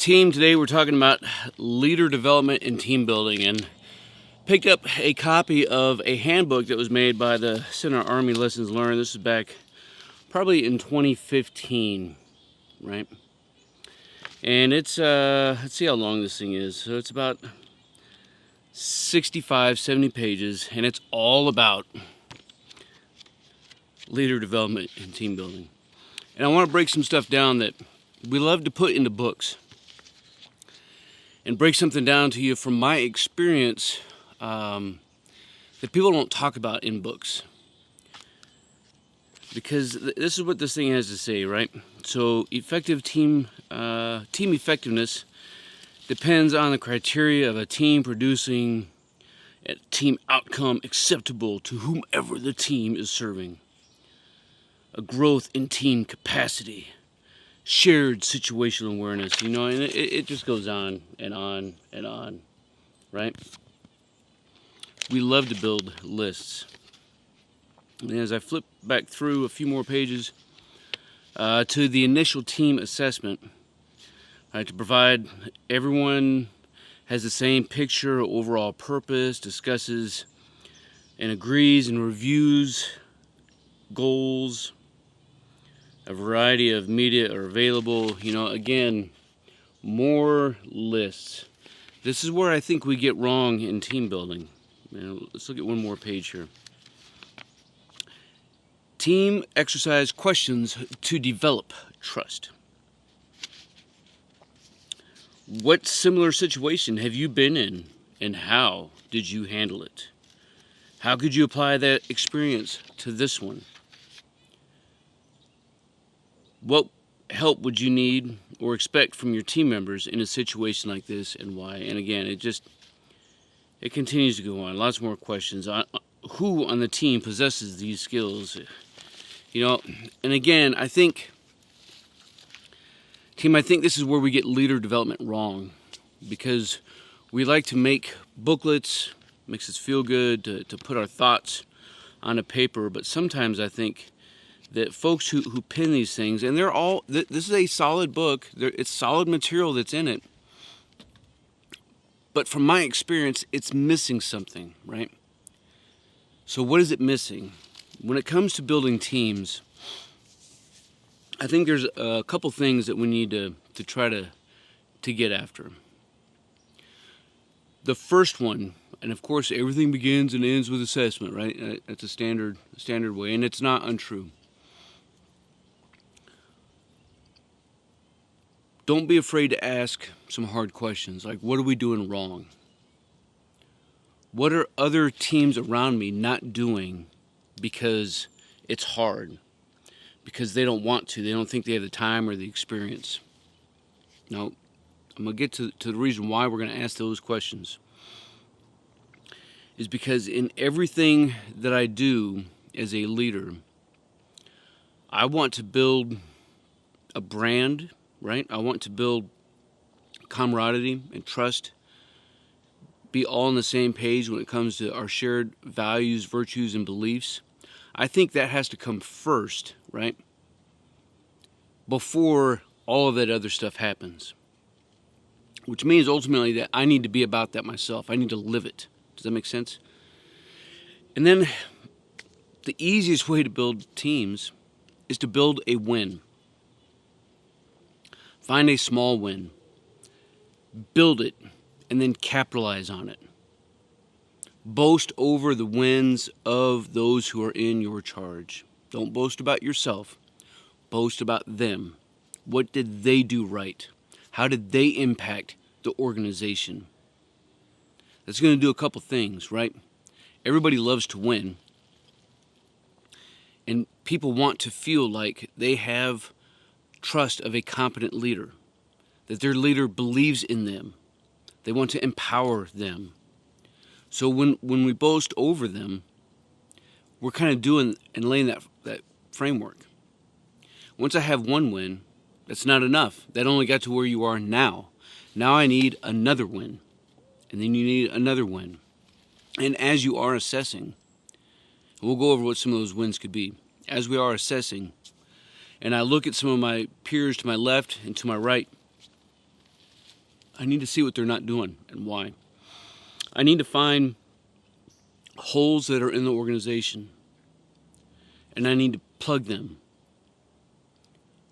Team, today we're talking about leader development and team building, and picked up a copy of a handbook that was made by the Center Army Lessons Learned. This is back probably in 2015, right? And it's, let's see how long this thing is. So it's about 65, 70 pages, and it's all about leader development and team building. And I want to break some stuff down that we love to put into books, and break something down to you from my experience that people don't talk about in books. Because this is what this thing has to say, right? So effective team effectiveness depends on the criteria of a team producing a team outcome acceptable to whomever the team is serving. A growth in team capacity. Shared situational awareness, and it just goes on and on and on, right? We love to build lists. And as I flip back through a few more pages to the initial team assessment, to provide everyone has the same picture, overall purpose, discusses and agrees and reviews goals. A variety of media are available. Again, more lists. This is where I think we get wrong in team building. Let's look at one more page here. Team exercise questions to develop trust. What similar situation have you been in, and how did you handle it? How could you apply that experience to this one? What help would you need or expect from your team members in a situation like this, and why? And again, it continues to go on. Lots more questions. Who on the team possesses these skills? And again, I think this is where we get leader development wrong, because we like to make booklets, makes us feel good to put our thoughts on a paper, but sometimes I think that folks who pen these things, and this is a solid book, it's solid material that's in it, but from my experience, it's missing something, right? So what is it missing? When it comes to building teams, I think there's a couple things that we need to try to get after. The first one, and of course everything begins and ends with assessment, right? That's a standard way, and it's not untrue. Don't be afraid to ask some hard questions, like, what are we doing wrong? What are other teams around me not doing because it's hard? Because they don't want to. They don't think they have the time or the experience. Now, I'm going to get to the reason why we're going to ask those questions. Is because in everything that I do as a leader, I want to build a brand, right? I want to build camaraderie and trust, be all on the same page when it comes to our shared values, virtues, and beliefs. I think that has to come first, right? Before all of that other stuff happens. Which means ultimately that I need to be about that myself. I need to live it. Does that make sense? And then the easiest way to build teams is to build a win. Find a small win, build it, and then capitalize on it. Boast over the wins of those who are in your charge. Don't boast about yourself. Boast about them. What did they do right? How did they impact the organization? That's going to do a couple things, right? Everybody loves to win. And people want to feel like they have trust of a competent leader, that their leader believes in them. They want to empower them. So when we boast over them, we're kind of doing and laying that framework. Once I have one win, that's not enough. That only got to where you are now. Now I need another win. And then you need another win. And as you are assessing, we'll go over what some of those wins could be. As we are assessing, and I look at some of my peers to my left and to my right, I need to see what they're not doing and why. I need to find holes that are in the organization, and I need to plug them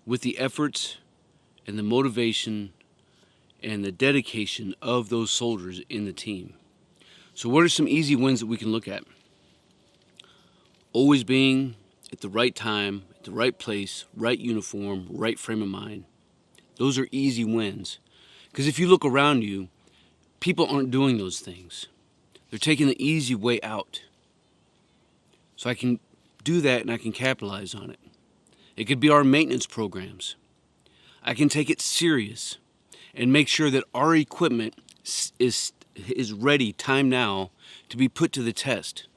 with the efforts and the motivation and the dedication of those soldiers in the team. So what are some easy wins that we can look at? Always being at the right time, at the right place, right uniform, right frame of mind. Those are easy wins. Because if you look around you, people aren't doing those things. They're taking the easy way out. So I can do that and I can capitalize on it. It could be our maintenance programs. I can take it serious and make sure that our equipment is ready, time now, to be put to the test,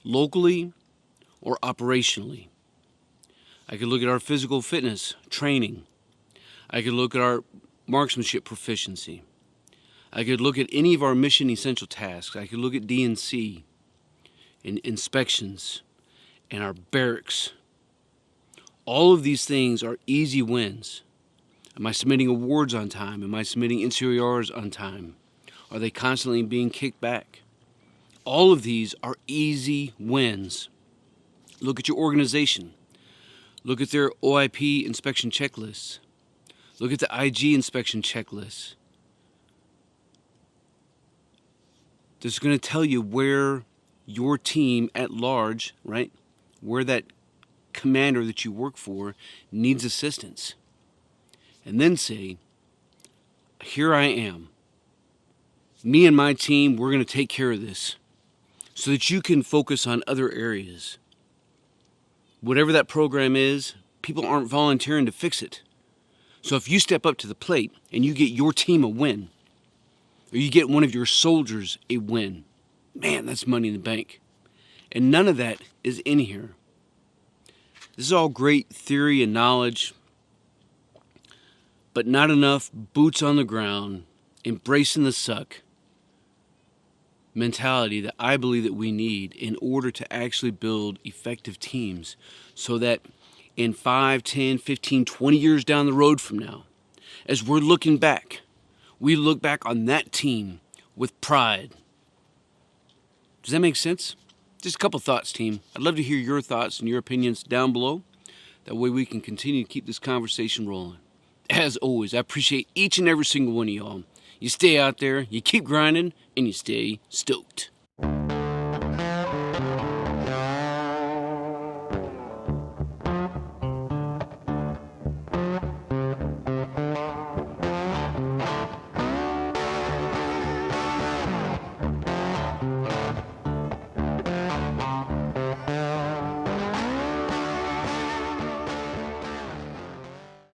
locally or operationally. I could look at our physical fitness training. I could look at our marksmanship proficiency. I could look at any of our mission essential tasks. I could look at D&C and inspections and our barracks. All of these things are easy wins. Am I submitting awards on time? Am I submitting NCOERs on time? Are they constantly being kicked back? All of these are easy wins. Look at your organization. Look at their OIP inspection checklists. Look at the IG inspection checklists. This is going to tell you where your team at large, right, where that commander that you work for needs assistance. And then say, here I am. Me and my team, we're going to take care of this so that you can focus on other areas. Whatever that program is, people aren't volunteering to fix it. So if you step up to the plate and you get your team a win, or you get one of your soldiers a win, man, that's money in the bank. And none of that is in here. This is all great theory and knowledge, but not enough boots on the ground, embracing the suck mentality that I believe that we need in order to actually build effective teams so that in 5, 10, 15, 20 years down the road from now, as we're looking back, we look back on that team with pride. Does that make sense? Just a couple thoughts, team. I'd love to hear your thoughts and your opinions down below. That way we can continue to keep this conversation rolling. As always, I appreciate each and every single one of y'all. You stay out there, you keep grinding, and you stay stoked.